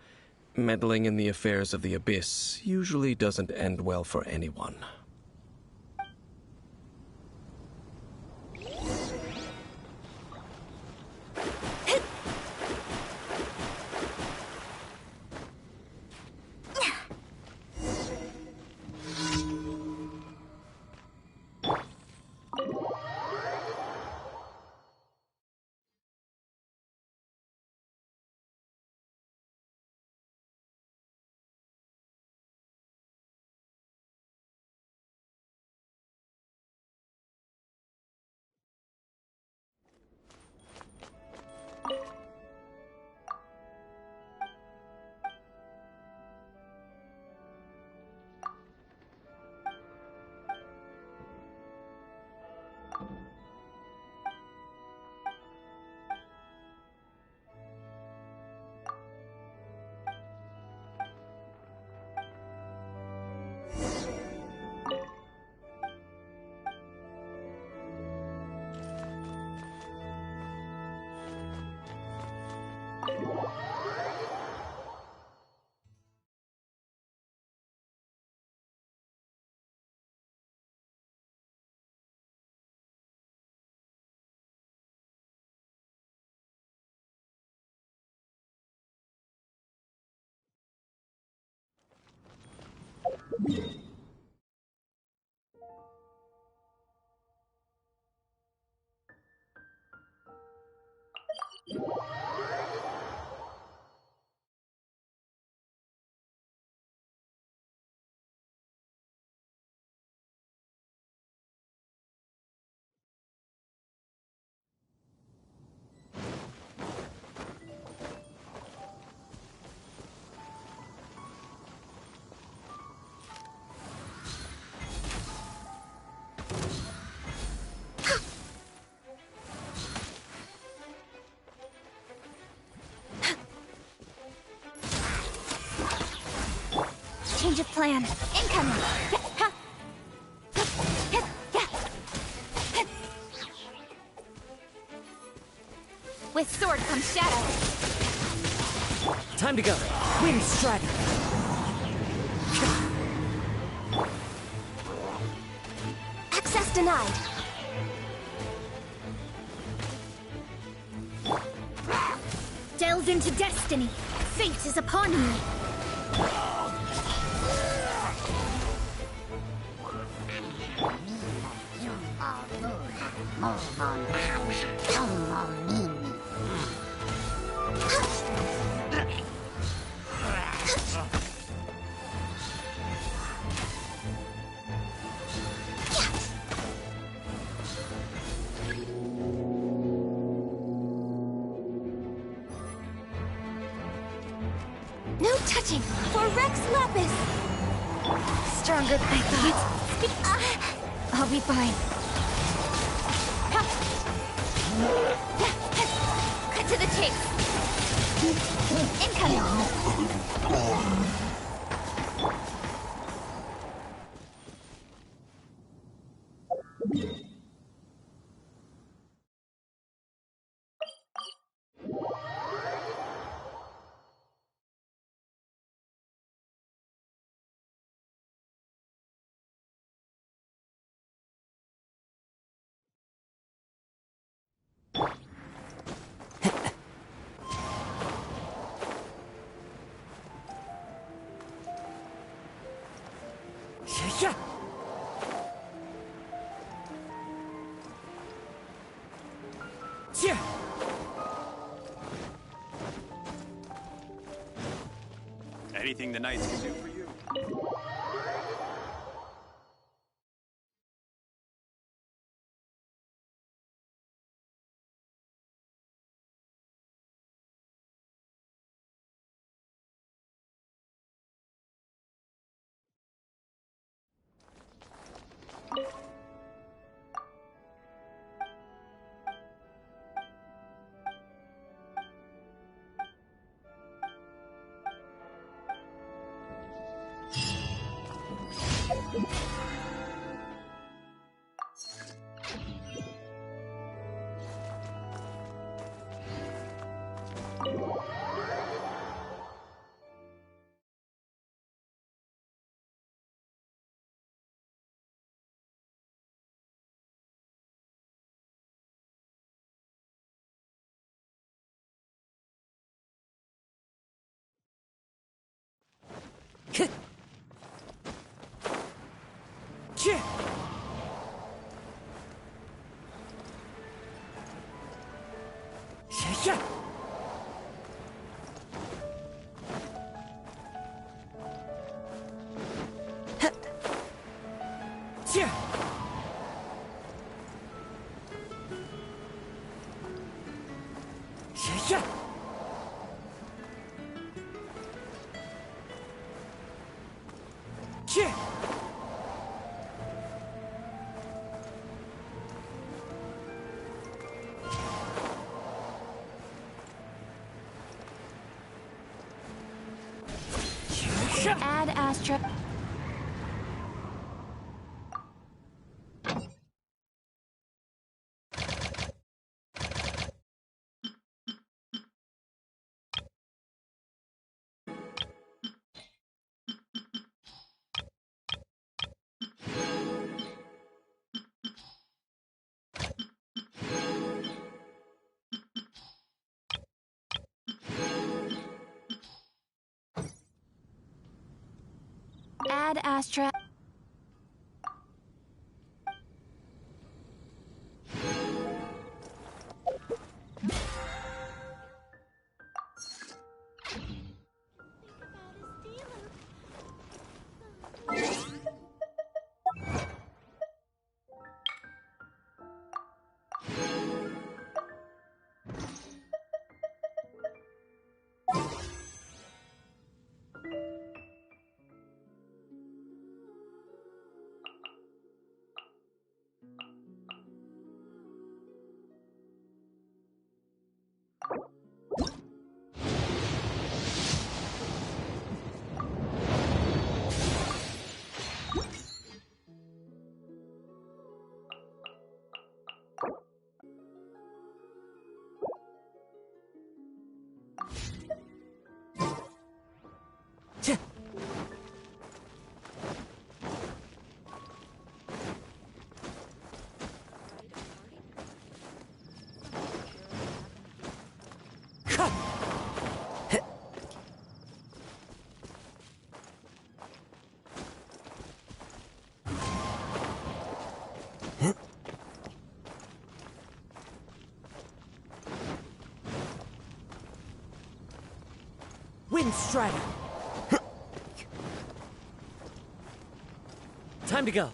meddling in the affairs of the Abyss usually doesn't end well for anyone. Change of plan. Incoming. With sword comes shadow. Time to go. Wind strike. Access denied. Delve into destiny. Fate is upon me. No touching for Rex Lapis. stronger than I thought. I'll be fine. Cut to the chase. Incoming. Yeah. Yeah. Anything the Knights can do for you. Ad Astra. Ad Astra. Wind Strider. Time to go.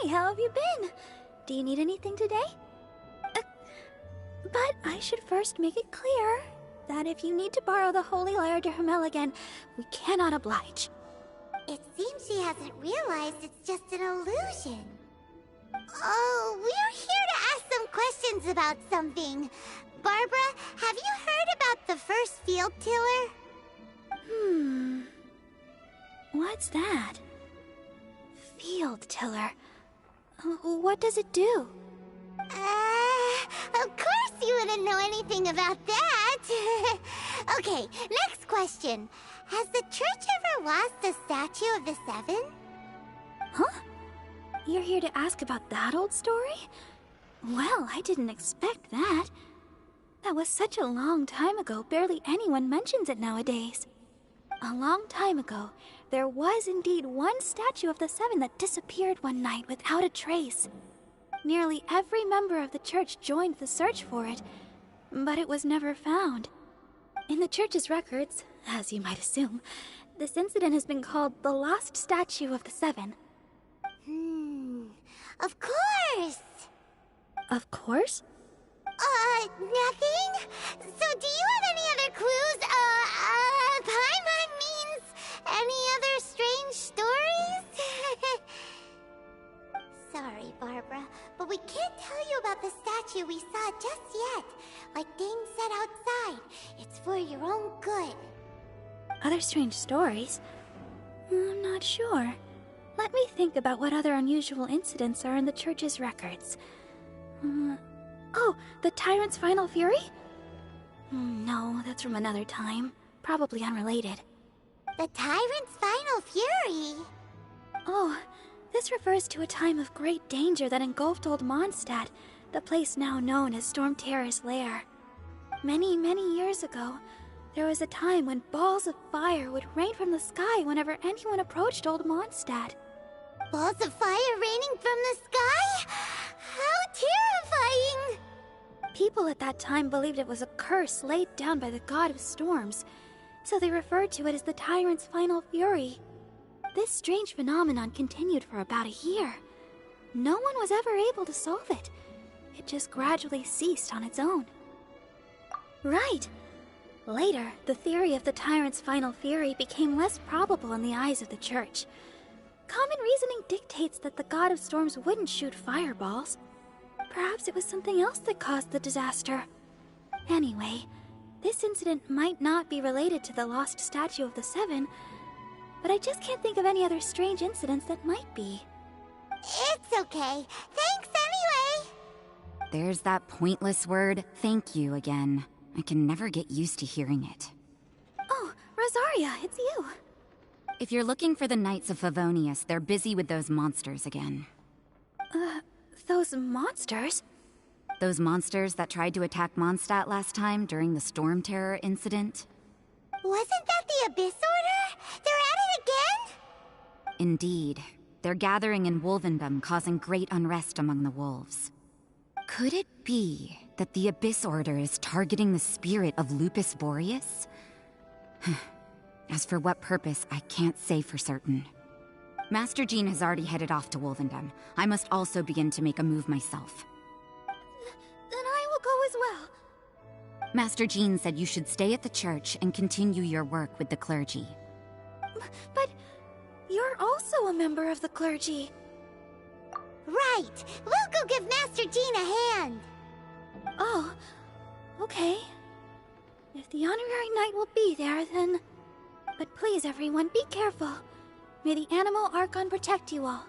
Hi, how have you been? Do you need anything today? But I should first make it clear that if you need to borrow the Holy Lyre de Hermel again, we cannot oblige. It seems she hasn't realized it's just an illusion. Oh, we're here to ask some questions about something. Barbara, have you heard about the first field tiller? What's that? Field tiller. What does it do? Of course you wouldn't know anything about that. Okay, next question. Has the church ever lost a statue of the Seven? Huh? You're here to ask about that old story? Well, I didn't expect that. That was such a long time ago, barely anyone mentions it nowadays. A long time ago, there was indeed one statue of the Seven that disappeared one night without a trace. Nearly every member of the church joined the search for it, but it was never found. In the church's records, as you might assume, this incident has been called the Lost Statue of the Seven. Of course! Of course? Nothing? So do you have any other clues? Paimon means any other strange stories? Sorry, Barbara, but we can't tell you about the statue we saw just yet. Like Dane said outside, it's for your own good. Other strange stories? I'm not sure. Let me think about what other unusual incidents are in the church's records. Oh, the Tyrant's Final Fury? No, that's from another time. Probably unrelated. The Tyrant's Final Fury? Oh, this refers to a time of great danger that engulfed Old Mondstadt, the place now known as Storm Terror's lair. Many, many years ago, there was a time when balls of fire would rain from the sky whenever anyone approached Old Mondstadt. Balls of fire raining from the sky? How terrifying! People at that time believed it was a curse laid down by the god of storms, so they referred to it as the Tyrant's Final Fury. This strange phenomenon continued for about a year. No one was ever able to solve it. It just gradually ceased on its own. Right. Later, the theory of the Tyrant's Final Fury became less probable in the eyes of the church. Common reasoning dictates that the god of storms wouldn't shoot fireballs. Perhaps it was something else that caused the disaster. Anyway, this incident might not be related to the lost statue of the Seven, but I just can't think of any other strange incidents that might be. It's okay. Thanks anyway! There's that pointless word, thank you, again. I can never get used to hearing it. Oh, Rosaria, it's you. If you're looking for the Knights of Favonius, they're busy with those monsters again. Those monsters? Those monsters that tried to attack Mondstadt last time during the Storm Terror incident? Wasn't that the Abyss Order? They're at it again? Indeed. They're gathering in Wolvendom, causing great unrest among the wolves. Could it be that the Abyss Order is targeting the spirit of Lupus Boreas? As for what purpose, I can't say for certain. Master Jean has already headed off to Wolvendom. I must also begin to make a move myself. Then I will go as well. Master Jean said you should stay at the church and continue your work with the clergy. But you're also a member of the clergy. Right! We'll go give Master Jean a hand! Oh, okay. If the Honorary Knight will be there, then... But please, everyone, be careful. May the Animal Archon protect you all.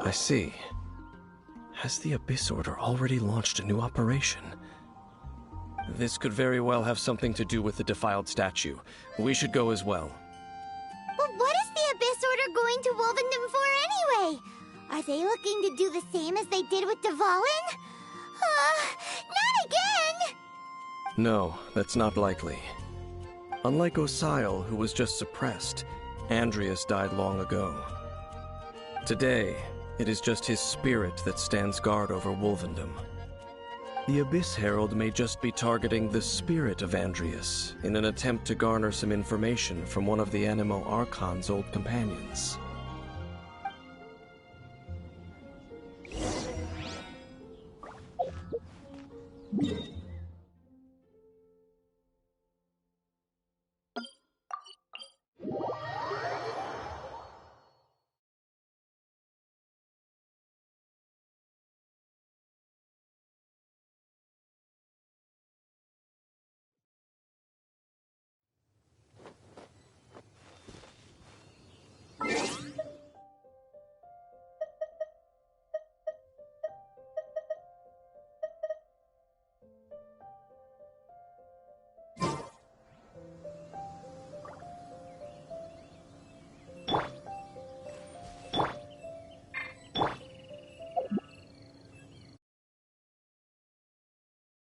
I see. Has the Abyss Order already launched a new operation? This could very well have something to do with the defiled statue. We should go as well. But what is the Abyss Order going to Wolvendom for anyway? Are they looking to do the same as they did with Dvalin? Not again! No, that's not likely. Unlike Osial, who was just suppressed, Andreas died long ago. Today, it is just his spirit that stands guard over Wolvendom. The Abyss Herald may just be targeting the spirit of Andreas in an attempt to garner some information from one of the Animo Archon's old companions.